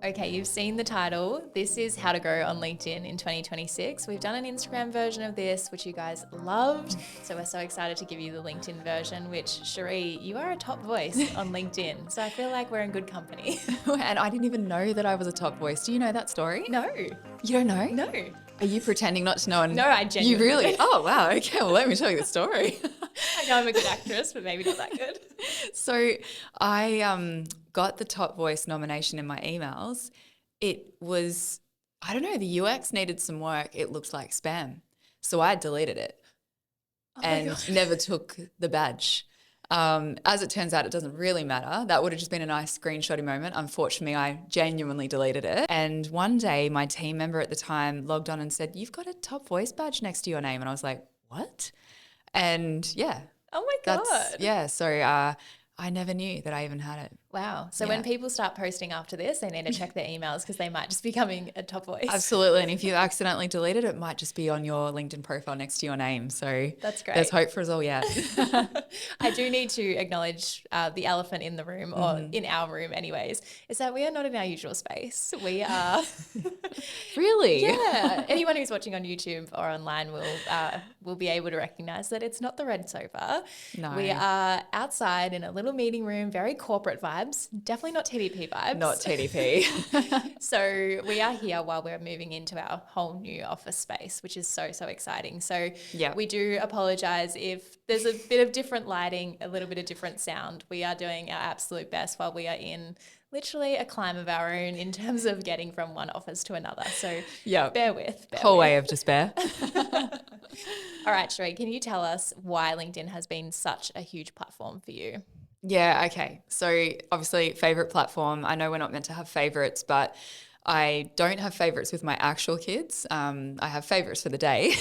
Okay, you've seen the title. This is How to Grow on LinkedIn in 2026. We've done an Instagram version of this, which you guys loved. So we're so excited to give you the LinkedIn version, which, Cherie, you are a top voice on LinkedIn. So I feel like we're in good company. And I didn't even know that I was a top voice. Do you know that story? No, You don't know? no. Are you pretending not to know? And No, I you genuinely really? don't. Oh, wow. Okay. Well, let me tell you the story. I know I'm a good actress, but maybe not that good. So I got the top voice nomination in my emails. It was, I don't know, the UX needed some work. It looks like spam. So I deleted it Oh my and God. never took the badge. As it turns out, it doesn't really matter. That would have just been a nice screenshotty moment. Unfortunately, I genuinely deleted it. And one day, my team member at the time logged on and said, "You've got a top voice badge next to your name." And I was like, "What?" And yeah, Oh my that's, God. yeah. So I never knew that I even had it. Wow. So Yeah. when people start posting after this, they need to check their emails because they might just be becoming a top voice. Absolutely. And if you accidentally delete it, it might just be on your LinkedIn profile next to your name. So That's there's great. hope for us all yet. I do need to acknowledge the elephant in the room, or in our room, anyways, is that we are not in our usual space. We are, Really? yeah. Anyone who's watching on YouTube or online will be able to recognize that it's not the red sofa. No. We are outside in a little meeting room, very corporate vibes, definitely not TDP vibes. Not TDP. So we are here while we're moving into our whole new office space, which is so, so exciting. So Yeah. we do apologize if there's a bit of different lighting, a little bit of different sound. We are doing our absolute best while we are in literally a climb of our own in terms of getting from one office to another. So Yeah. bear with. Whole way of despair. All right, Cherie, can you tell us why LinkedIn has been such a huge platform for you? Yeah, okay. So obviously favorite platform. I know we're not meant to have favorites, but I don't have favorites with my actual kids. I have favorites for the day,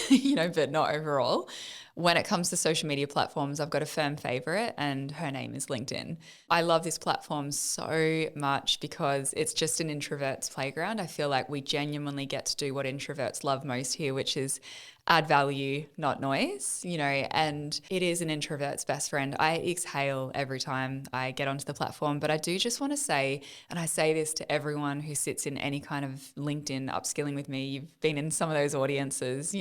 but not overall. When it comes to social media platforms, I've got a firm favorite and her name is LinkedIn. I love this platform so much because it's just an introvert's playground. I feel like we genuinely get to do what introverts love most here, which is add value, not noise, and it is an introvert's best friend. I exhale every time I get onto the platform, but I do just want to say, and I say this to everyone who sits in any kind of LinkedIn upskilling with me, you've been in some of those audiences,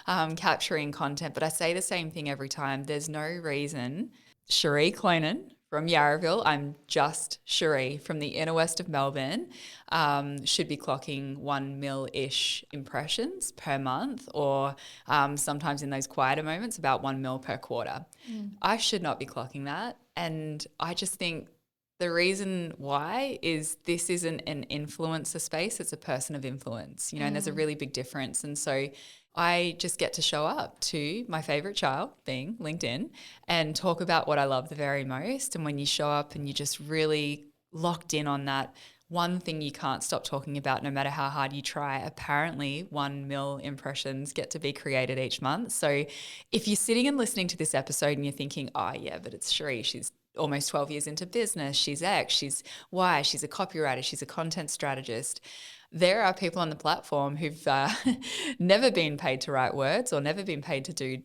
capturing content, but I say the same thing every time. There's no reason. Cherie Clonan from Yarraville, I'm just Cherie from the inner west of Melbourne, should be clocking 1 mil-ish impressions per month, or sometimes in those quieter moments, about 1 mil per quarter. I should not be clocking that. And I just think the reason why is this isn't an influencer space, it's a person of influence, and there's a really big difference. And so I just get to show up to my favorite child, being LinkedIn, and talk about what I love the very most. And when you show up and you're just really locked in on that one thing you can't stop talking about no matter how hard you try, apparently 1 mil impressions get to be created each month. So if you're sitting and listening to this episode and you're thinking, oh yeah, but it's Cherie, she's almost 12 years into business, she's X, she's Y, she's a copywriter, she's a content strategist. There are people on the platform who've never been paid to write words or never been paid to do ...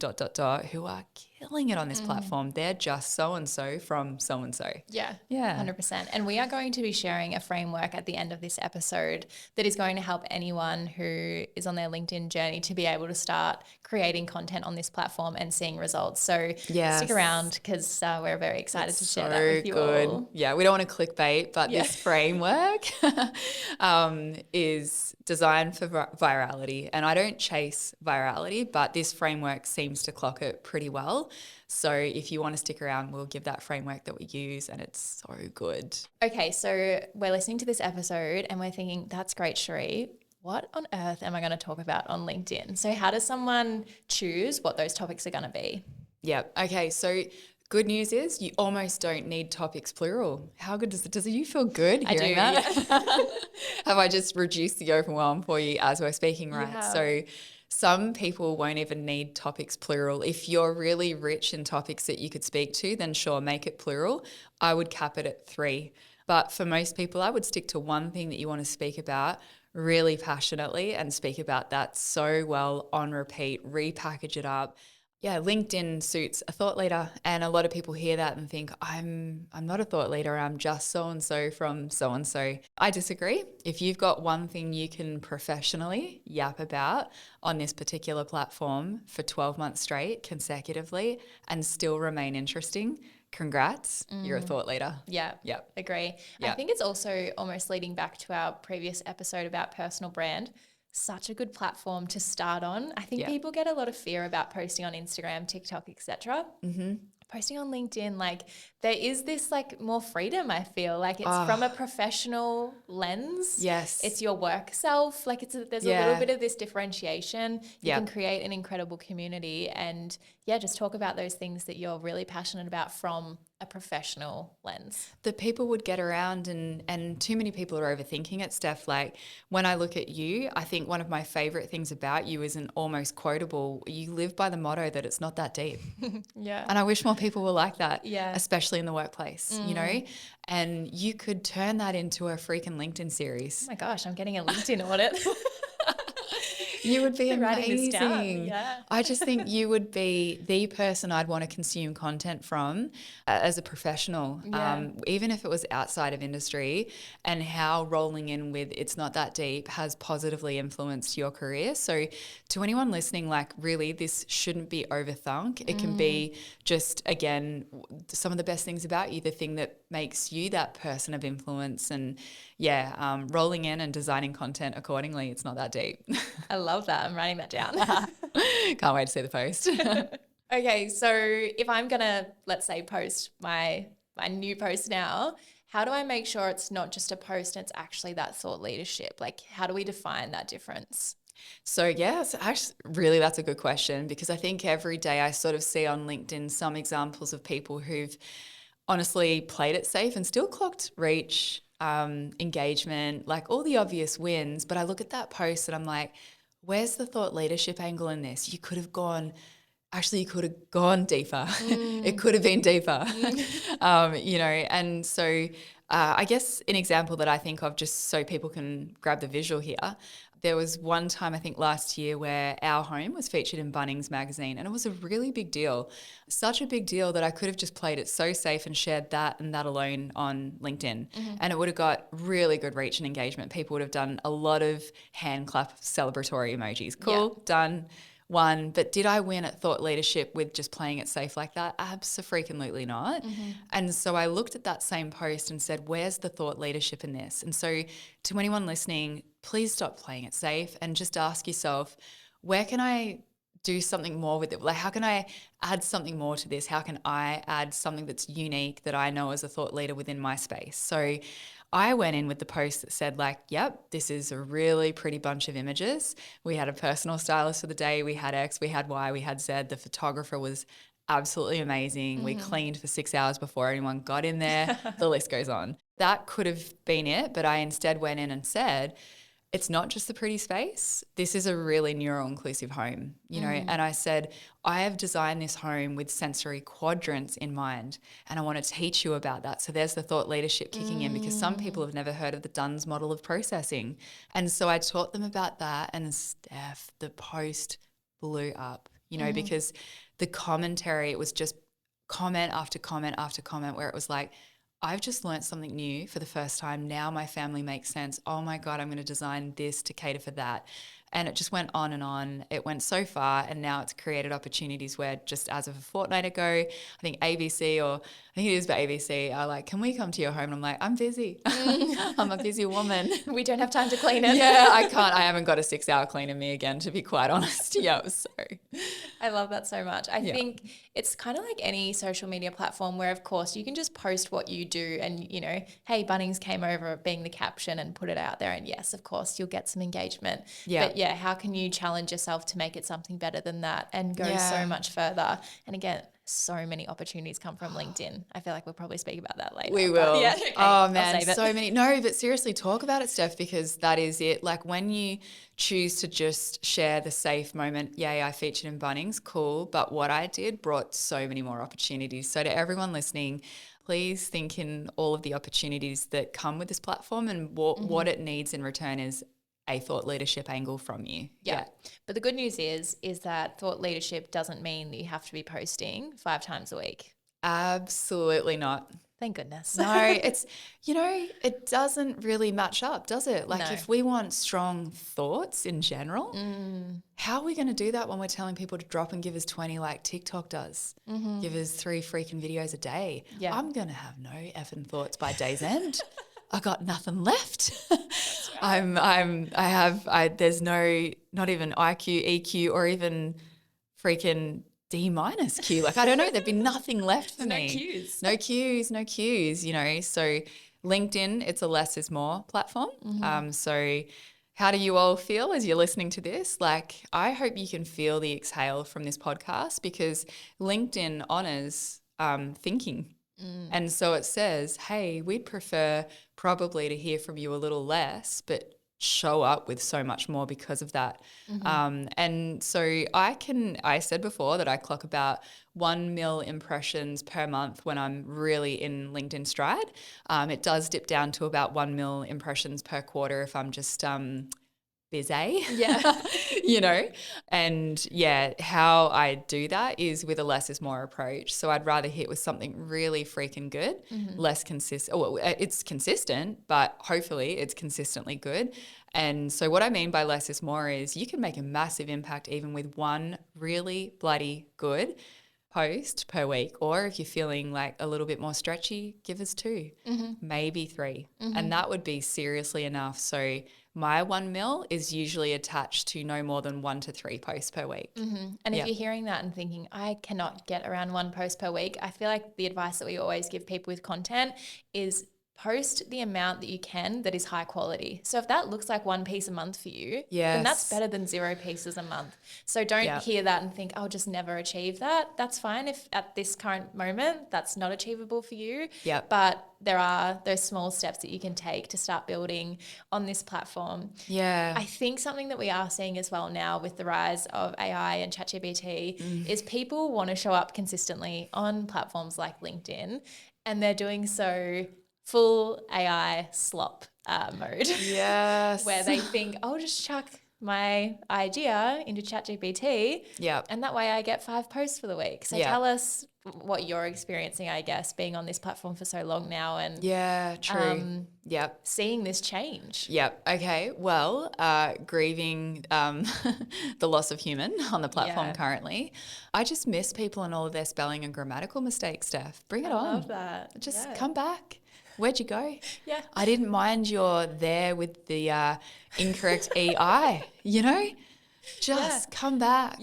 who are killing it on this platform. They're just so-and-so from so-and-so. Yeah, Yeah. 100%. And we are going to be sharing a framework at the end of this episode that is going to help anyone who is on their LinkedIn journey to be able to start creating content on this platform and seeing results. So stick around because we're very excited to share that with you all. Yeah, we don't want to clickbait, but this framework is designed for virality. And I don't chase virality, but this framework seems to clock it pretty well. So if you want to stick around, we'll give that framework that we use, and it's so good. Okay, so we're listening to this episode and we're thinking, that's great, Cherie. What on earth am I going to talk about on LinkedIn? So how does someone choose what those topics are going to be? Yeah. Okay. So good news is you almost don't need topics plural. How good does you feel good hearing that? Yeah. Have I just reduced the overwhelm for you as we're speaking, right? So some people won't even need topics plural. If you're really rich in topics that you could speak to, then sure, make it plural. I would cap it at 3. But for most people, I would stick to one thing that you want to speak about really passionately and speak about that so well on repeat, repackage it up. Yeah, LinkedIn suits a thought leader, and a lot of people hear that and think I'm not a thought leader, I'm just so and so from so and so. I disagree. If you've got one thing you can professionally yap about on this particular platform for 12 months straight consecutively and still remain interesting, congrats, you're a thought leader. Yeah, Yep. agree. I Yep. think it's also almost leading back to our previous episode about personal brand. Such a good platform to start on. I think Yeah. people get a lot of fear about posting on Instagram, TikTok, etc. Posting on LinkedIn, like there is this like more freedom, I feel like it's from a professional lens. Yes. It's your work self. Like there's a little bit of this differentiation. You can create an incredible community and just talk about those things that you're really passionate about from a professional lens. That people would get around, and too many people are overthinking it, Steph. Like when I look at you, I think one of my favorite things about you is an almost quotable, you live by the motto that it's not that deep. Yeah. And I wish more people were like that, Yeah. especially in the workplace, you know, and you could turn that into a freaking LinkedIn series. Oh my gosh, I'm getting a LinkedIn audit. You would be Writing this down. amazing. Yeah. I just think you would be the person I'd want to consume content from as a professional, Yeah. even if it was outside of industry, and how rolling in with It's Not That Deep has positively influenced your career. So to anyone listening, like really, this shouldn't be overthunk. It can be just, again, some of the best things about you, the thing that makes you that person of influence, and rolling in and designing content accordingly. It's not that deep. I love that. I'm writing that down. Can't wait to see the post. Okay, so if I'm going to, let's say, post my new post now, how do I make sure it's not just a post and it's actually that thought leadership? Like, how do we define that difference? So yes, actually, really, that's a good question, because I think every day I sort of see on LinkedIn some examples of people who've honestly played it safe and still clocked reach, engagement, like all the obvious wins. But I look at that post and I'm like, where's the thought leadership angle in this? You could have gone deeper. It could have been deeper, and so I guess an example that I think of, just so people can grab the visual here, there was one time, I think last year, where our home was featured in Bunnings magazine, and it was a really big deal. Such a big deal that I could have just played it so safe and shared that and that alone on LinkedIn. And it would have got really good reach and engagement. People would have done a lot of hand clap celebratory emojis. Cool, done. One, but did I win at thought leadership with just playing it safe like that? Abso-freaking-lutely not. And so I looked at that same post and said, where's the thought leadership in this? And so to anyone listening, please stop playing it safe and just ask yourself, where can I do something more with it? Like, how can I add something more to this? How can I add something that's unique that I know as a thought leader within my space? So I went in with the post that said, like, yep, this is a really pretty bunch of images. We had a personal stylist for the day. We had X, we had Y, we had Z. The photographer was absolutely amazing. We cleaned for 6 hours before anyone got in there. The list goes on. That could have been it, but I instead went in and said, it's not just the pretty space. This is a really neuro-inclusive home, and I said, I have designed this home with sensory quadrants in mind, and I want to teach you about that. So there's the thought leadership kicking in, because some people have never heard of the Dunn's model of processing. And so I taught them about that, and Steph, the post blew up, because the commentary, it was just comment after comment after comment, where it was like, I've just learnt something new for the first time. Now my family makes sense. Oh my God, I'm going to design this to cater for that. And it just went on and on. It went so far, and now it's created opportunities where, just as of a fortnight ago, I think ABC, or I think it is by ABC, are like, can we come to your home? And I'm like, I'm busy. I'm a busy woman. We don't have time to clean it. Yeah, I can't. I haven't got a 6-hour clean in me again, to be quite honest. Yeah, so. I love that so much. I think it's kind of like any social media platform where, of course, you can just post what you do and, hey, Bunnings came over being the caption and put it out there. And yes, of course, you'll get some engagement. Yeah. But how can you challenge yourself to make it something better than that and go so much further? And again, so many opportunities come from LinkedIn. I feel like we'll probably speak about that later. We will. Yeah, okay, oh man, so many. No, but seriously, talk about it, Steph, because that is it. Like, when you choose to just share the safe moment, yay, I featured in Bunnings, cool. But what I did brought so many more opportunities. So to everyone listening, please think in all of the opportunities that come with this platform, and what it needs in return is a thought leadership angle from you. Yeah. But the good news is that thought leadership doesn't mean that you have to be posting 5 times a week. Absolutely not. Thank goodness. No, it's, it doesn't really match up, does it? Like No. if we want strong thoughts in general, how are we going to do that when we're telling people to drop and give us 20 like TikTok does? Give us 3 freaking videos a day. Yeah. I'm going to have no effing thoughts by day's end. I got nothing left. There's no, not even IQ, EQ, or even freaking D- Q. Like, I don't know, there'd be nothing left for me. No cues. No cues, So LinkedIn, it's a less is more platform. So how do you all feel as you're listening to this? Like, I hope you can feel the exhale from this podcast, because LinkedIn honors thinking. And so it says, hey, we'd prefer probably to hear from you a little less, but show up with so much more because of that. And so I said before that I clock about 1 mil impressions per month when I'm really in LinkedIn stride. It does dip down to about 1 mil impressions per quarter if I'm just busy. Yeah. And how I do that is with a less is more approach. So I'd rather hit with something really freaking good, less consistent. Well, it's consistent, but hopefully it's consistently good. And so what I mean by less is more is you can make a massive impact even with 1 really bloody good post per week. Or if you're feeling like a little bit more stretchy, give us 2, maybe 3. And that would be seriously enough. So my 1 mil is usually attached to no more than 1 to 3 posts per week. And if you're hearing that and thinking, I cannot get around 1 post per week, I feel like the advice that we always give people with content is post the amount that you can that is high quality. So if that looks like 1 piece a month for you, then that's better than 0 pieces a month. So don't hear that and think, I'll just never achieve that. That's fine if at this current moment that's not achievable for you. But there are those small steps that you can take to start building on this platform. I think something that we are seeing as well now with the rise of AI and ChatGPT is people want to show up consistently on platforms like LinkedIn, and they're doing so full AI slop mode. Where they think, I'll just chuck my idea into ChatGPT and that way I get 5 posts for the week. So tell us what you're experiencing, I guess, being on this platform for so long now and seeing this change. Okay. Well, grieving the loss of human on the platform currently. I just miss people and all of their spelling and grammatical mistakes, Steph. Bring it on. I love that. Just come back. Where'd you go? I didn't mind you're there with the incorrect EI, Just come back.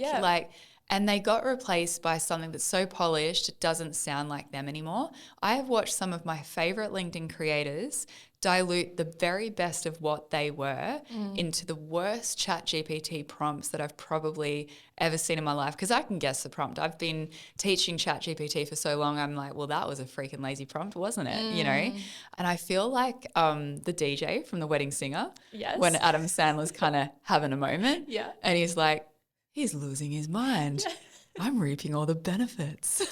And they got replaced by something that's so polished it doesn't sound like them anymore. I have watched some of my favorite LinkedIn creators dilute the very best of what they were into the worst ChatGPT prompts that I've probably ever seen in my life, because I can guess the prompt. I've been teaching ChatGPT for so long, I'm like, well, that was a freaking lazy prompt, wasn't it? And I feel like the DJ from The Wedding Singer, when Adam Sandler's kind of having a moment and he's like, he's losing his mind. I'm reaping all the benefits.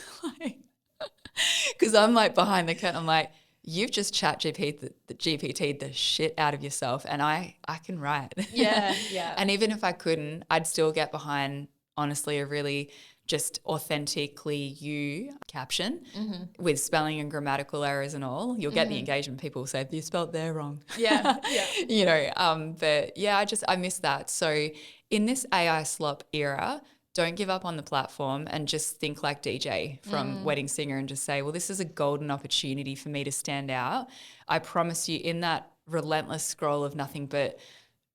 Because I'm like behind the curtain, I'm like, you've just GPT'd the shit out of yourself, and I can write. And even if I couldn't, I'd still get behind, honestly, a really just authentically you caption with spelling and grammatical errors and all. You'll get the engagement. People will say, you spelled there wrong. But I miss that. So in this AI slop era, don't give up on the platform and just think like DJ from Wedding Singer and just say, well, this is a golden opportunity for me to stand out. I promise you, in that relentless scroll of nothing but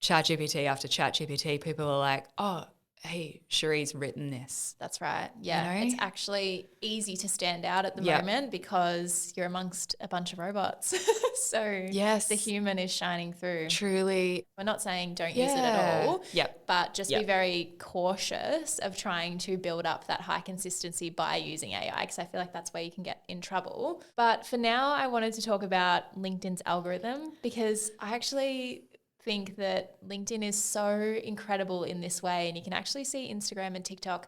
ChatGPT after ChatGPT, people are like, oh, hey, Cherie's written this. That's right. It's actually easy to stand out at the moment because you're amongst a bunch of robots. So the human is shining through. Truly. We're not saying don't use it at all, but just be very cautious of trying to build up that high consistency by using AI, because I feel like that's where you can get in trouble. But for now, I wanted to talk about LinkedIn's algorithm, because I actually think that LinkedIn is so incredible in this way, and you can actually see Instagram and TikTok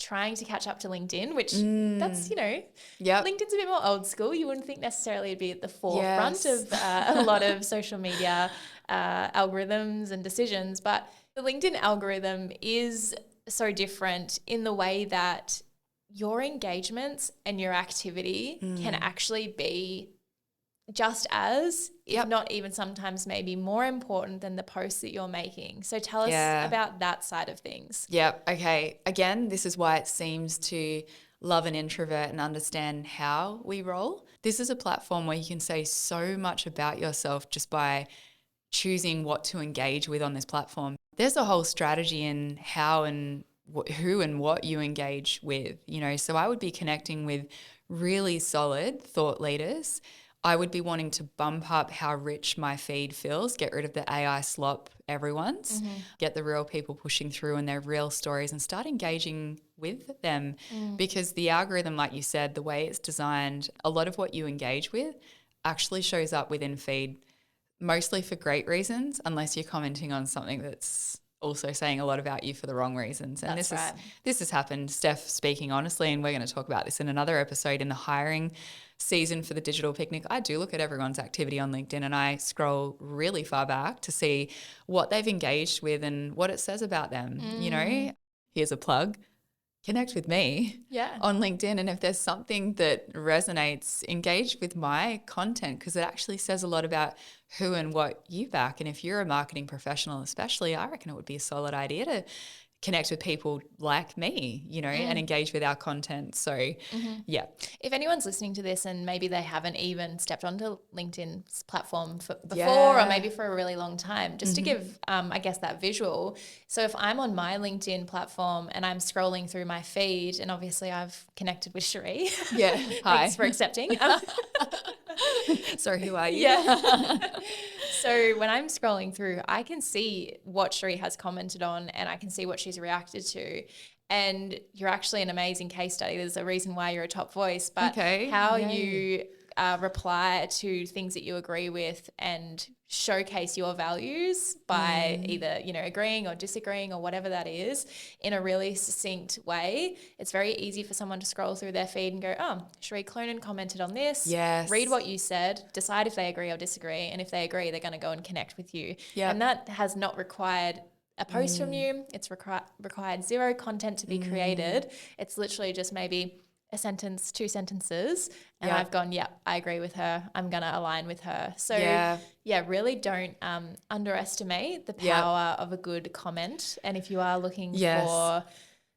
trying to catch up to LinkedIn, which that's, Yep. LinkedIn's a bit more old school. You wouldn't think necessarily it'd be at the forefront Yes. of a lot of social media algorithms and decisions. But the LinkedIn algorithm is so different in the way that your engagements and your activity can actually be just as, if not even sometimes maybe more important than the posts that you're making. So tell us about that side of things. Yep. Okay. Again, this is why it seems to love an introvert and understand how we roll. This is a platform where you can say so much about yourself just by choosing what to engage with on this platform. There's a whole strategy in how and who and what you engage with, so I would be connecting with really solid thought leaders. I would be wanting to bump up how rich my feed feels, get rid of the AI slop everyone's, get the real people pushing through and their real stories and start engaging with them. Because the algorithm, like you said, the way it's designed, a lot of what you engage with actually shows up within feed, mostly for great reasons, unless you're commenting on something that's also saying a lot about you for the wrong reasons. And this has happened. Steph, speaking honestly, and we're going to talk about this in another episode in the hiring season for the digital picnic, I do look at everyone's activity on LinkedIn and I scroll really far back to see what they've engaged with and what it says about them. Here's a plug. Connect with me on LinkedIn. And if there's something that resonates, engage with my content, because it actually says a lot about who and what you back. And if you're a marketing professional especially, I reckon it would be a solid idea to connect with people like me, and engage with our content. So, If anyone's listening to this and maybe they haven't even stepped onto LinkedIn's platform before or maybe for a really long time, just to give, I guess, that visual. So if I'm on my LinkedIn platform and I'm scrolling through my feed, and obviously I've connected with Cherie. Yeah. Hi. Thanks for accepting. Sorry, who are you? Yeah. So when I'm scrolling through, I can see what Cherie has commented on and I can see what she's reacted to. And you're actually an amazing case study. There's a reason why you're a top voice, but how you reply to things that you agree with and showcase your values by either, agreeing or disagreeing or whatever that is in a really succinct way. It's very easy for someone to scroll through their feed and go, oh, Cherie Clonan commented on this. Yes. Read what you said, decide if they agree or disagree. And if they agree, they're going to go and connect with you. Yep. And that has not required a post from you. It's required zero content to be created. It's literally just maybe a sentence, 2 sentences, and I've gone, I agree with her. I'm going to align with her. So really don't underestimate the power of a good comment. And if you are looking for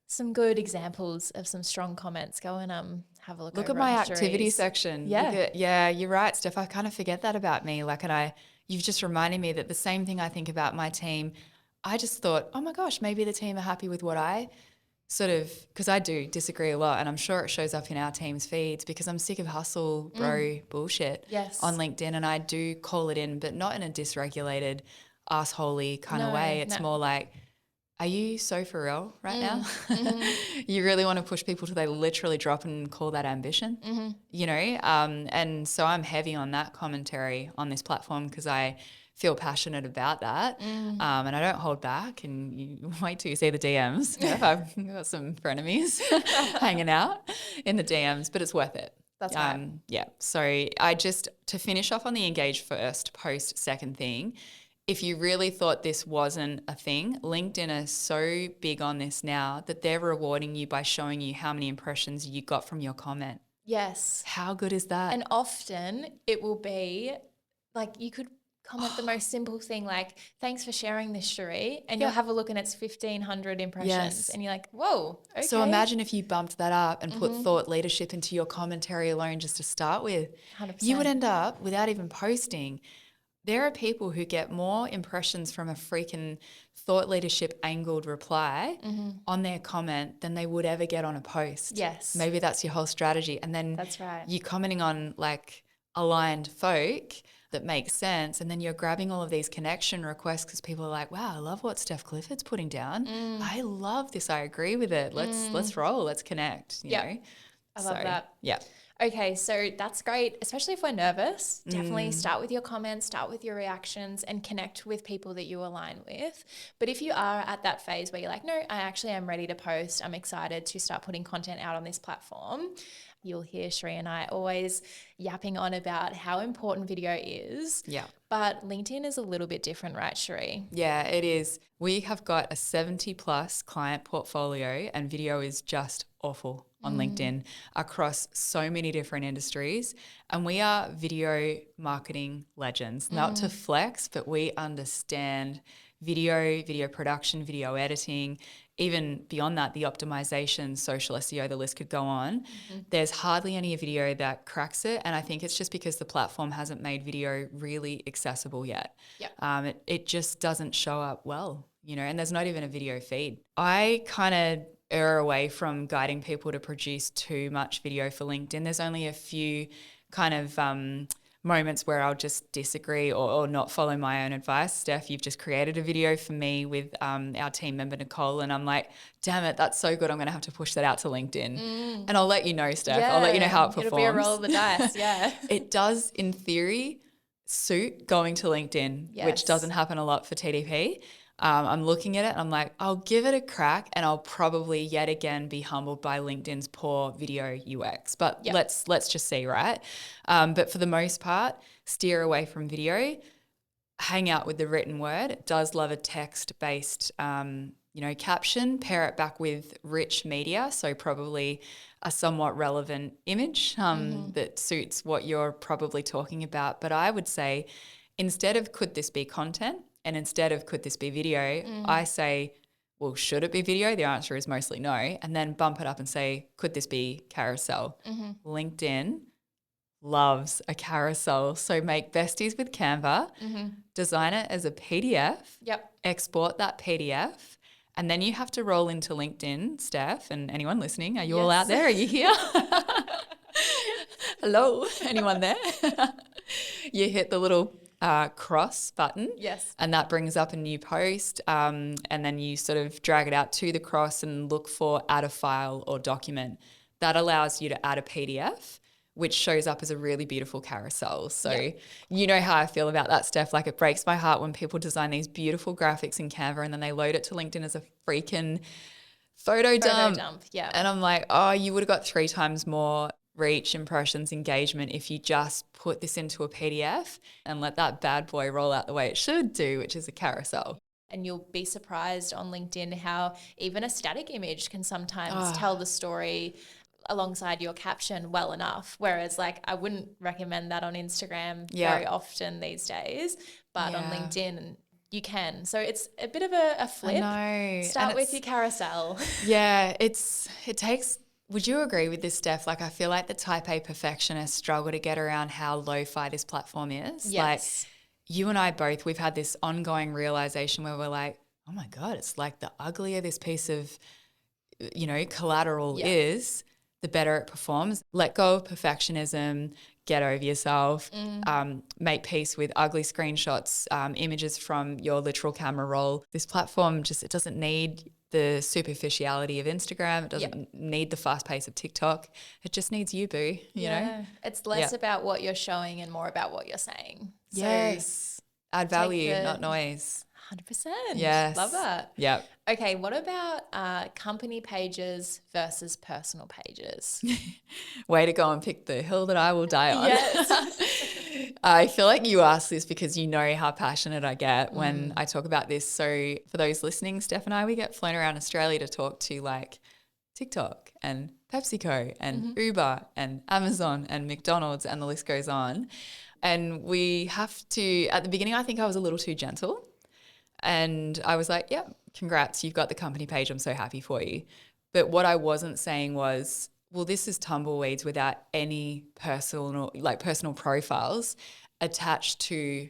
some good examples of some strong comments, go and have a look. Look at my activity section. You're right, Steph. I kind of forget that about me. You've just reminded me that the same thing I think about my team. I just thought, oh my gosh, maybe the team are happy with what I because I do disagree a lot, and I'm sure it shows up in our team's feeds because I'm sick of hustle bro bullshit on LinkedIn, and I do call it in, but not in a dysregulated, assholey kind of way. It's more like, are you so for real right now? You really want to push people till they literally drop and call that ambition, and so I'm heavy on that commentary on this platform because I feel passionate about that, and I don't hold back, and you wait till you see the DMs. I've got some frenemies hanging out in the DMs, but it's worth it. That's right. So to finish off on the engage first, post second thing, if you really thought this wasn't a thing, LinkedIn are so big on this now that they're rewarding you by showing you how many impressions you got from your comment. Yes. How good is that? And often it will be like you could comment the most simple thing like, thanks for sharing this, Cherie, and you'll have a look and it's 1,500 impressions and you're like, whoa, okay. So imagine if you bumped that up and put thought leadership into your commentary alone just to start with. 100%. You would end up, without even posting, there are people who get more impressions from a freaking thought leadership angled reply on their comment than they would ever get on a post. Yes. Maybe that's your whole strategy. And then that's right. You're commenting on aligned folk that makes sense, and then you're grabbing all of these connection requests because people are like, wow, I love what Steph Clifford's putting down. I love this. I agree with it. Let's roll. Let's connect. You know? I love that. Yeah. Okay, so that's great, especially if we're nervous. Definitely start with your comments, start with your reactions, and connect with people that you align with. But if you are at that phase where you're like, no, I actually am ready to post, I'm excited to start putting content out on this platform, you'll hear Cherie and I always yapping on about how important video is. Yeah. But LinkedIn is a little bit different, right, Cherie? Yeah, it is. We have got a 70 plus client portfolio, and video is just awful on LinkedIn across so many different industries. And we are video marketing legends, not to flex, but we understand video production, video editing, even beyond that, the optimization, social SEO, the list could go on. There's hardly any video that cracks it. And I think it's just because the platform hasn't made video really accessible yet. Yep. It just doesn't show up well, and there's not even a video feed. I kind of err away from guiding people to produce too much video for LinkedIn. There's only a few kind of moments where I'll just disagree or not follow my own advice. Steph, you've just created a video for me with our team member Nicole, and I'm like, damn it, that's so good. I'm going to have to push that out to LinkedIn. And I'll let you know, Steph. I'll let you know how it performs. It'll be a roll of the dice, yeah. It does, in theory, suit going to LinkedIn, which doesn't happen a lot for TDP. I'm looking at it and I'm like, I'll give it a crack, and I'll probably yet again be humbled by LinkedIn's poor video UX. But let's just see, right? But for the most part, steer away from video, hang out with the written word. It does love a text-based, caption, pair it back with rich media. So probably a somewhat relevant image that suits what you're probably talking about. But I would say, instead of could this be content, and instead of could this be video, I say, well, should it be video? The answer is mostly no. And then bump it up and say, could this be carousel? LinkedIn loves a carousel. So make besties with Canva, design it as a PDF, export that PDF, and then you have to roll into LinkedIn, Steph, and anyone listening. Are you all out there? Are you here? Hello, anyone there? You hit the little cross button. Yes. And that brings up a new post. And then you sort of drag it out to the cross and look for add a file or document. That allows you to add a PDF, which shows up as a really beautiful carousel. So you know how I feel about that, Steph. Like, it breaks my heart when people design these beautiful graphics in Canva and then they load it to LinkedIn as a freaking photo dump. Yeah. And I'm like, oh, you would have got 3 times more reach, impressions, engagement if you just put this into a PDF and let that bad boy roll out the way it should do, which is a carousel. And you'll be surprised on LinkedIn how even a static image can sometimes tell the story alongside your caption well enough. Whereas, like, I wouldn't recommend that on Instagram very often these days, but on LinkedIn you can. So it's a bit of a flip. I know. Start with your carousel. Yeah, it takes. Would you agree with this, Steph? Like, I feel like the type A perfectionists struggle to get around how lo-fi this platform is. Yes. Like, you and I both, we've had this ongoing realization where we're like, oh my God, it's like the uglier this piece of, collateral is, the better it performs. Let go of perfectionism, get over yourself, make peace with ugly screenshots, images from your literal camera roll. This platform it doesn't need the superficiality of Instagram. It doesn't need the fast pace of TikTok. It just needs you, boo, you know? It's less about what you're showing and more about what you're saying. So yes. Add value, not noise. 100%. Yes. Love that. Yep. Okay, what about company pages versus personal pages? Way to go and pick the hill that I will die on. Yes. I feel like you asked this because you know how passionate I get when I talk about this. So for those listening, Steph and I, we get flown around Australia to talk to like TikTok and PepsiCo and Uber and Amazon and McDonald's, and the list goes on. And we have to, at the beginning, I think I was a little too gentle. And I was like, yeah, congrats, you've got the company page. I'm so happy for you. But what I wasn't saying was, well, this is tumbleweeds without any personal profiles attached to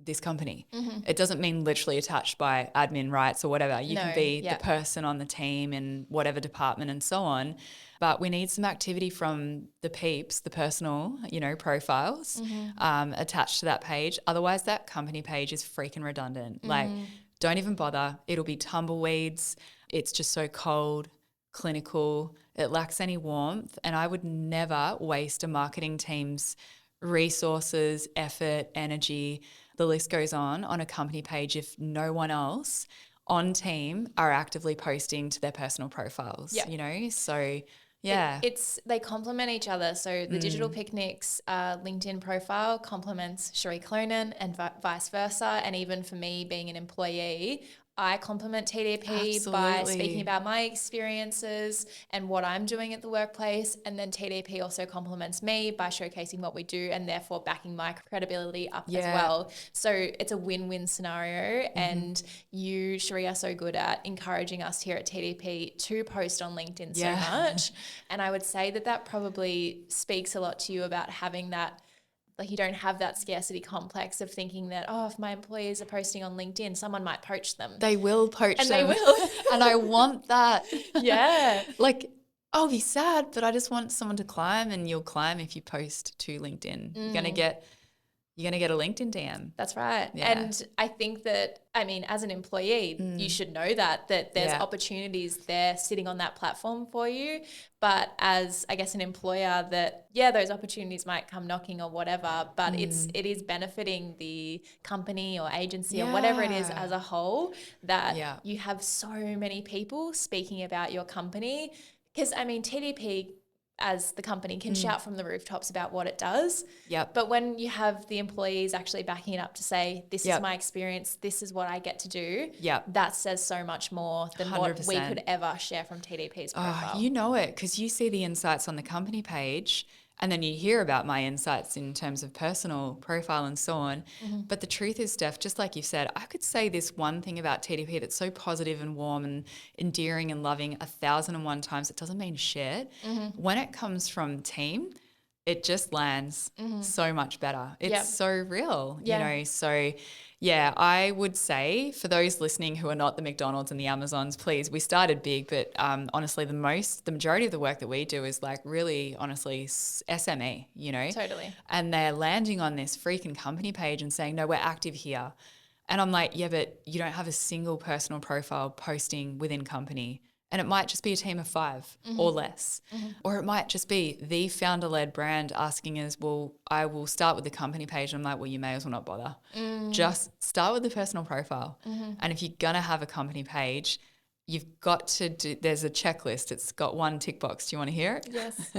this company. It doesn't mean literally attached by admin rights or whatever. You can be the person on the team in whatever department and so on. But we need some activity from the peeps, the personal, profiles attached to that page. Otherwise, that company page is freaking redundant. Like, don't even bother. It'll be tumbleweeds. It's just so cold. clinical, it lacks any warmth, and I would never waste a marketing team's resources, effort, energy, the list goes on a company page if no one else on team are actively posting to their personal profiles, Yeah. you know? So yeah. They complement each other. So the Digital Picnics LinkedIn profile complements Cherie Clonan and vice versa. And even for me being an employee, I complement TDP by speaking Absolutely. about my experiences and what I'm doing at the workplace. And then TDP also complements me by showcasing what we do and therefore backing my credibility up as well. So it's a win-win scenario. And you, Cherie, are so good at encouraging us here at TDP to post on LinkedIn so much. And I would say that probably speaks a lot to you about having that, like you don't have that scarcity complex of thinking that, oh, if my employees are posting on LinkedIn, someone might poach them. They will poach them. And they will. And I want that. Yeah. Like, I'll be sad, but I just want someone to climb, and you'll climb if you post to LinkedIn. You're going to get a LinkedIn DM. That's right. Yeah. And I think that, I mean, as an employee, you should know that there's opportunities there sitting on that platform for you. But as, I guess, an employer that, those opportunities might come knocking or whatever, but it is benefiting the company or agency or whatever it is as a whole that you have so many people speaking about your company. Because, I mean, TDP as the company can shout from the rooftops about what it does. Yep. But when you have the employees actually backing it up to say, this is my experience, this is what I get to do, that says so much more than 100%. What we could ever share from TDP's profile. Oh, you know it, because you see the insights on the company page and then you hear about my insights in terms of personal profile and so on. But the truth is, Steph, just like you said, I could say this one thing about TDP that's so positive and warm and endearing and loving 1,001 times. It doesn't mean shit. When it comes from team, it just lands so much better. It's so real, you know. So yeah, I would say for those listening who are not the McDonald's and the Amazons, please, we started big, but honestly, the majority of the work that we do is like really honestly SME, you know. Totally. And they're landing on this freaking company page and saying, no, we're active here. And I'm like, yeah, but you don't have a single personal profile posting within company. And it might just be a team of 5 or less. Or it might just be the founder-led brand asking us, well, I will start with the company page. And I'm like, well, you may as well not bother. Just start with the personal profile. And if you're going to have a company page, you've got to do, there's a checklist. It's got one tick box. Do you want to hear it? Yes.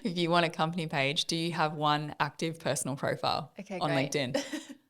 If you want a company page, do you have one active personal profile on great. LinkedIn?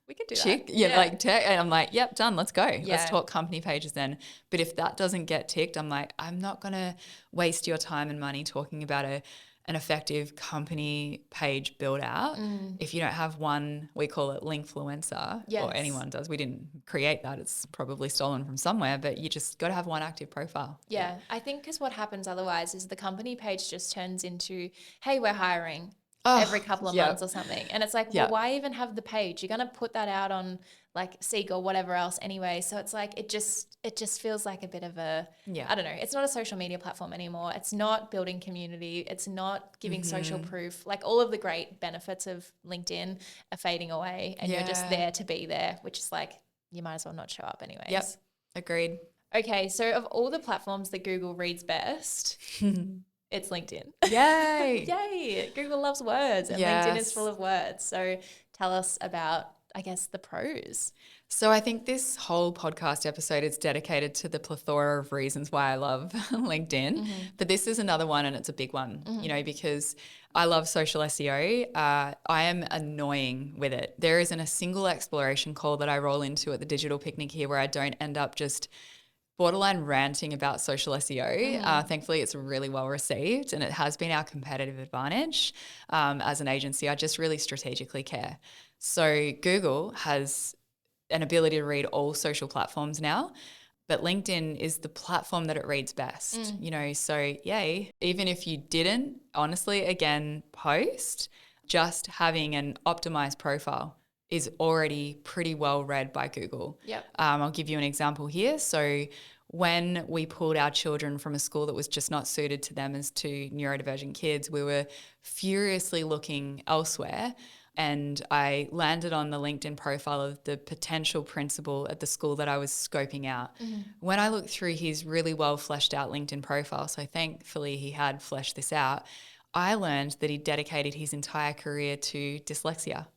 We could do Chick, that. and I'm like, yep, done. Let's go. Let's talk company pages then. But if that doesn't get ticked, I'm like, I'm not going to waste your time and money talking about an effective company page build out if you don't have one, we call it linkfluencer, or anyone does. We didn't create that. It's probably stolen from somewhere, but you just got to have one active profile. Yeah. I think because what happens otherwise is the company page just turns into, hey, we're hiring. Every couple of months or something. And it's like, well, why even have the page? You're going to put that out on like Seek or whatever else anyway. So it's like, it just feels like a bit of a, I don't know. It's not a social media platform anymore. It's not building community. It's not giving social proof. Like all of the great benefits of LinkedIn are fading away and you're just there to be there, which is like, you might as well not show up anyways. Yep. Agreed. Okay. So of all the platforms that Google reads best, it's LinkedIn. Yay. Yay. Google loves words and LinkedIn is full of words. So tell us about, I guess, the pros. So I think this whole podcast episode is dedicated to the plethora of reasons why I love LinkedIn. But this is another one, and it's a big one, you know, because I love social SEO. I am annoying with it. There isn't a single exploration call that I roll into at the Digital Picnic here where I don't end up just borderline ranting about social SEO. Thankfully, it's really well received and it has been our competitive advantage as an agency. I just really strategically care. So Google has an ability to read all social platforms now, but LinkedIn is the platform that it reads best, you know, so yay. Even if you didn't, honestly, again, post, just having an optimized profile is already pretty well read by Google. Yep. I'll give you an example here. So when we pulled our children from a school that was just not suited to them as to neurodivergent kids, we were furiously looking elsewhere. and I landed on the LinkedIn profile of the potential principal at the school that I was scoping out. When I looked through his really well fleshed out LinkedIn profile, so thankfully he had fleshed this out, I learned that he dedicated his entire career to dyslexia.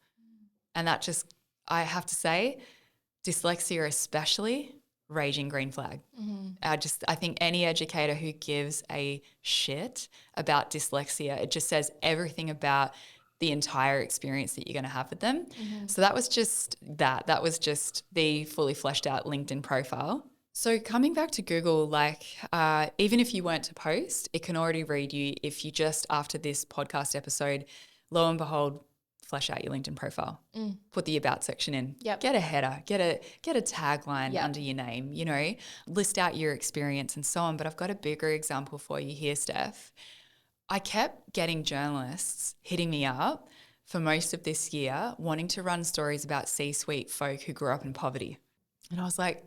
And that just, I have to say, dyslexia especially, raging green flag. I think any educator who gives a shit about dyslexia, it just says everything about the entire experience that you're going to have with them. So that was just that. That was just the fully fleshed out LinkedIn profile. So coming back to Google, like even if you weren't to post, it can already read you if you just after this podcast episode, lo and behold, flesh out your LinkedIn profile, put the about section in, get a header, get a tagline under your name, you know, list out your experience and so on. But I've got a bigger example for you here, Steph. I kept getting journalists hitting me up for most of this year wanting to run stories about C-suite folk who grew up in poverty. And I was like,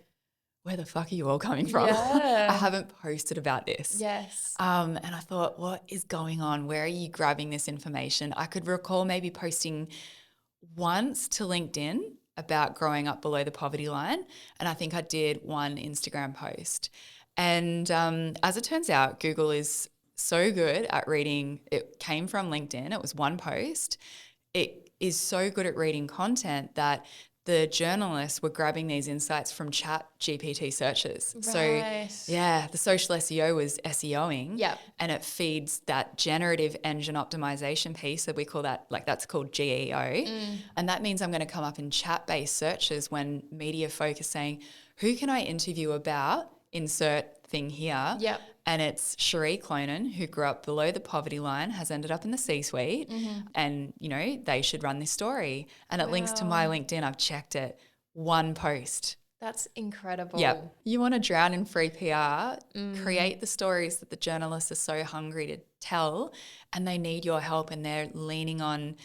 where the fuck are you all coming from? Yeah. I haven't posted about this. Yes. And I thought, what is going on? Where are you grabbing this information? I could recall maybe posting once to LinkedIn about growing up below the poverty line. And I think I did one Instagram post. And as it turns out, Google is so good at reading. It came from LinkedIn. It was one post. It is so good at reading content that the journalists were grabbing these insights from chat GPT searches. Right. So yeah, the social SEO was SEOing and it feeds that generative engine optimization piece. So we call that, like that's called GEO. And that means I'm going to come up in chat-based searches when media folk is saying, who can I interview about? Insert thing here. And it's Cherie Clonan, who grew up below the poverty line, has ended up in the C-suite, and, you know, they should run this story. And it links to my LinkedIn. I've checked it. One post. That's incredible. You want to drown in free PR, create the stories that the journalists are so hungry to tell, and they need your help, and they're leaning on,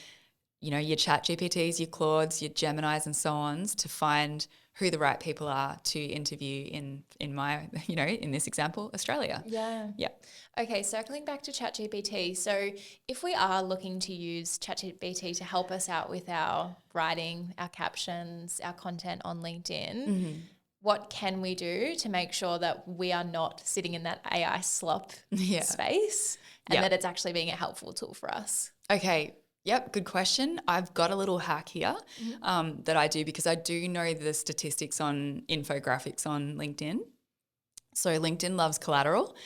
you know, your chat GPTs, your Claudes, your Geminis and so on to find who the right people are to interview in my, you know, in this example, Australia. Okay, circling back to ChatGPT. So if we are looking to use ChatGPT to help us out with our writing, our captions, our content on LinkedIn, what can we do to make sure that we are not sitting in that AI slop space and that it's actually being a helpful tool for us? Okay. Yep, good question. I've got a little hack here that I do because I do know the statistics on infographics on LinkedIn. So LinkedIn loves collateral,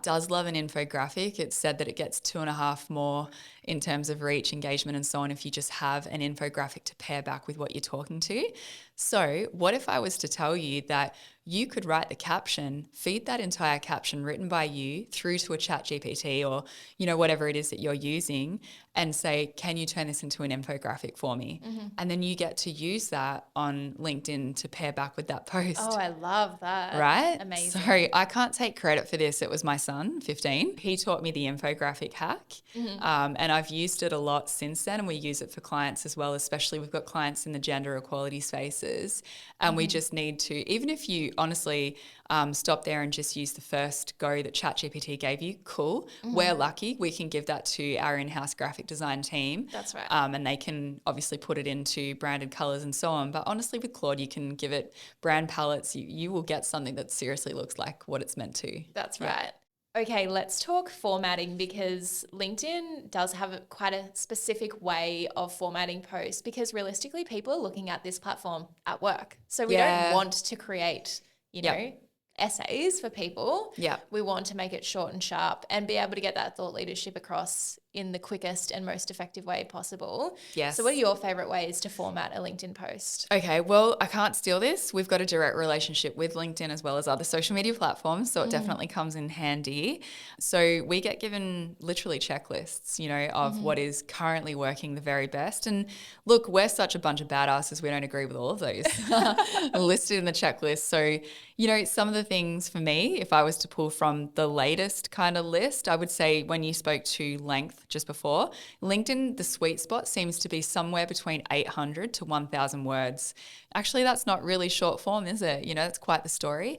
does love an infographic. It's said that it gets 2.5 more in terms of reach, engagement and so on if you just have an infographic to pair back with what you're talking to. So what if I was to tell you that you could write the caption, feed that entire caption written by you through to a chat GPT or, you know, whatever it is that you're using and say, can you turn this into an infographic for me? And then you get to use that on LinkedIn to pair back with that post. Oh, I love that. Right? Amazing. So I can't take credit for this. It was my son, 15. He taught me the infographic hack and I've used it a lot since then, and we use it for clients as well, especially we've got clients in the gender equality spaces and we just need to, even if you honestly stop there and just use the first go that ChatGPT gave you, cool. We're lucky. We can give that to our in-house graphic design team. That's right. And they can obviously put it into branded colors and so on. But honestly, with Claude, you can give it brand palettes. You will get something that seriously looks like what it's meant to. That's right. Okay, let's talk formatting because LinkedIn does have quite a specific way of formatting posts because realistically people are looking at this platform at work. So we don't want to create, you know, essays for people. We want to make it short and sharp and be able to get that thought leadership across in the quickest and most effective way possible. So what are your favorite ways to format a LinkedIn post? Okay, well, I can't steal this. We've got a direct relationship with LinkedIn as well as other social media platforms, so it definitely comes in handy. So we get given literally checklists, you know, of what is currently working the very best. And look, we're such a bunch of badasses, we don't agree with all of those listed in the checklist. So, you know, some of the things for me, if I was to pull from the latest kind of list, I would say when you spoke to length just before, LinkedIn, the sweet spot seems to be somewhere between 800 to 1,000 words. Actually, that's not really short form, is it? You know, it's quite the story.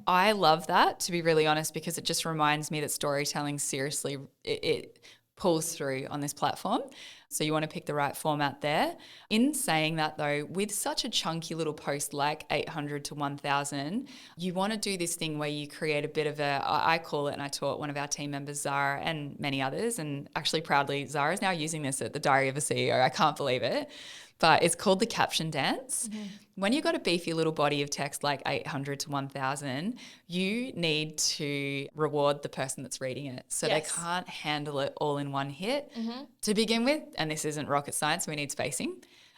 I love that, to be really honest, because it just reminds me that storytelling seriously, it pulls through on this platform. So you want to pick the right format there. In saying that though, with such a chunky little post like 800 to 1000, you want to do this thing where you create a bit of I call it, and I taught one of our team members, Zara, and many others, and actually proudly, Zara is now using this at the Diary of a CEO. I can't believe it. But it's called the caption dance. Mm-hmm. When you've got a beefy little body of text like 800 to 1000, you need to reward the person that's reading it. So they can't handle it all in one hit to begin with. And this isn't rocket science, we need spacing.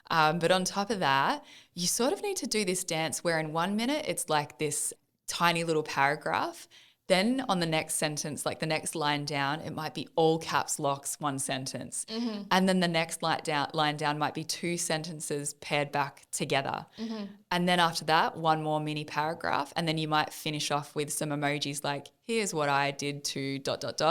But on top of that, you sort of need to do this dance where in 1 minute it's like this tiny little paragraph. Then on the next sentence, like the next line down, it might be all caps locks, one sentence. Mm-hmm. And then the next line down might be two sentences paired back together. Mm-hmm. And then after that, one more mini paragraph. And then you might finish off with some emojis like, here's what I did to ...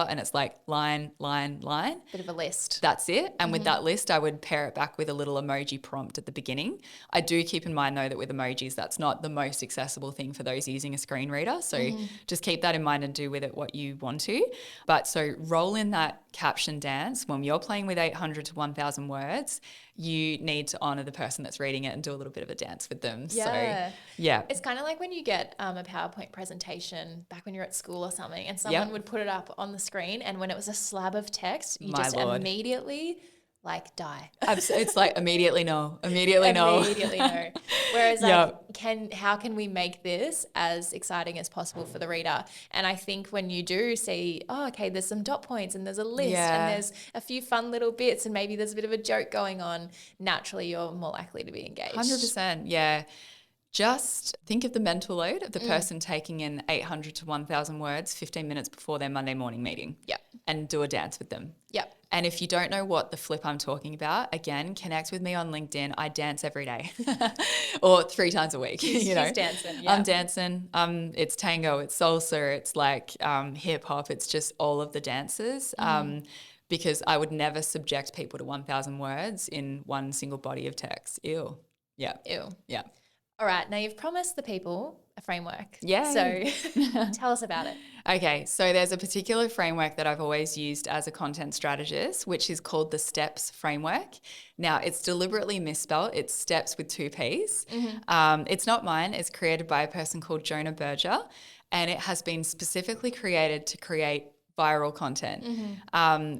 And it's like line, line, line. Bit of a list. That's it. And with that list, I would pair it back with a little emoji prompt at the beginning. I do keep in mind though that with emojis, that's not the most accessible thing for those using a screen reader. So just keep that in mind and do with it what you want to. But so roll in that caption dance. When you're playing with 800 to 1000 words, you need to honor the person that's reading it and do a little bit of a dance with them. Yeah. So, yeah. It's kind of like when you get a PowerPoint presentation back when you're at school or something, and someone would put it up on the screen, and when it was a slab of text, you immediately like die. It's like immediately no. Immediately no. Whereas how can we make this as exciting as possible for the reader? And I think when you do see, there's some dot points and there's a list and there's a few fun little bits and maybe there's a bit of a joke going on, naturally you're more likely to be engaged. 100%. Yeah. Just think of the mental load of the person taking in 800 to 1000 words 15 minutes before their Monday morning meeting. Yep. And do a dance with them. Yep. And if you don't know what the flip I'm talking about, again, connect with me on LinkedIn. I dance every day or 3 times a week. She's dancing. Yeah. I'm dancing. It's tango, it's salsa, it's like hip hop. It's just all of the dances. Because I would never subject people to 1000 words in one single body of text. Ew. Yeah. Ew. Yeah. All right. Now you've promised the people a framework. Yeah. So tell us about it. Okay. So there's a particular framework that I've always used as a content strategist, which is called the STEPS framework. Now it's deliberately misspelled. It's steps with 2 Ps. It's not mine. It's created by a person called Jonah Berger, and it has been specifically created to create viral content.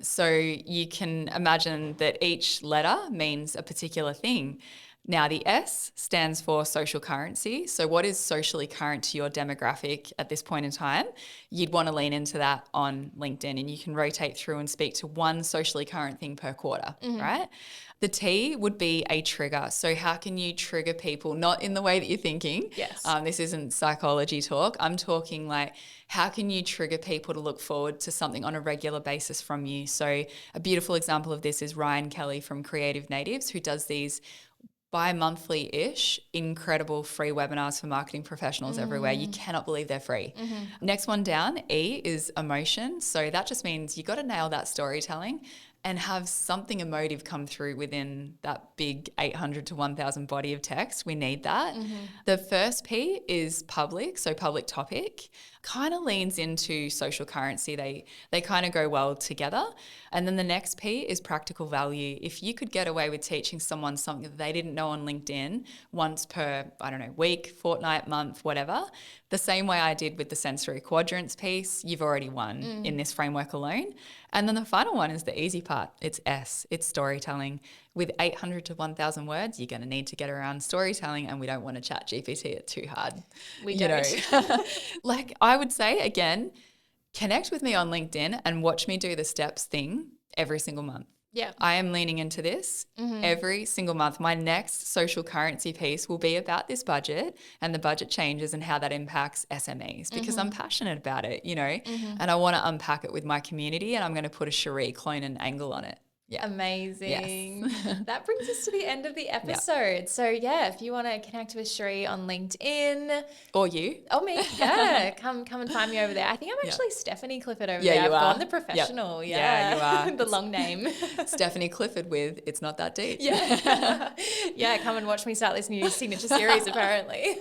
So you can imagine that each letter means a particular thing. Now, the S stands for social currency. So what is socially current to your demographic at this point in time? You'd want to lean into that on LinkedIn, and you can rotate through and speak to one socially current thing per quarter, right? The T would be a trigger. So how can you trigger people, not in the way that you're thinking? Yes. This isn't psychology talk. I'm talking like, how can you trigger people to look forward to something on a regular basis from you? So a beautiful example of this is Ryan Kelly from Creative Natives, who does these bi-monthly-ish incredible free webinars for marketing professionals everywhere. You cannot believe they're free. Next one down, E, is emotion. So that just means you got to nail that storytelling and have something emotive come through within that big 800 to 1000 body of text. We need that. The first P is public, so public topic. Kind of leans into social currency. They kind of go well together. And then the next P is practical value. If you could get away with teaching someone something that they didn't know on LinkedIn once per, week, fortnight, month, whatever, the same way I did with the sensory quadrants piece, you've already won in this framework alone. And then the final one is the easy part. It's S, it's storytelling. With 800 to 1000 words, you're going to need to get around storytelling, and we don't want to chat GPT it too hard. We don't. Like I would say, again, connect with me on LinkedIn and watch me do the steps thing every single month. Yeah. I am leaning into this every single month. My next social currency piece will be about this budget and the budget changes and how that impacts SMEs, because I'm passionate about it, and I want to unpack it with my community, and I'm going to put a Cherie Clonan angle on it. Yeah. Amazing. Yes. That brings us to the end of the episode. Yeah. So if you want to connect with Cherie on LinkedIn. Or you. Or me. Yeah. Come and find me over there. I think I'm actually Stephanie Clifford over there. You I've are. gone the professional. Yep. Yeah, you are. The long name. Stephanie Clifford with It's Not That Deep. Yeah. Yeah. Come and watch me start this new signature series apparently.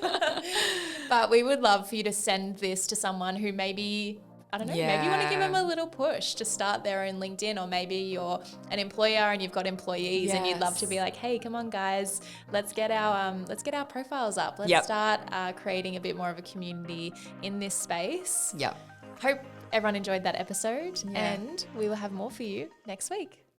But we would love for you to send this to someone who maybe I don't know, maybe you want to give them a little push to start their own LinkedIn, or maybe you're an employer and you've got employees and you'd love to be like, hey, come on guys, let's get our profiles up. Let's start creating a bit more of a community in this space. Yep. Hope everyone enjoyed that episode and we will have more for you next week.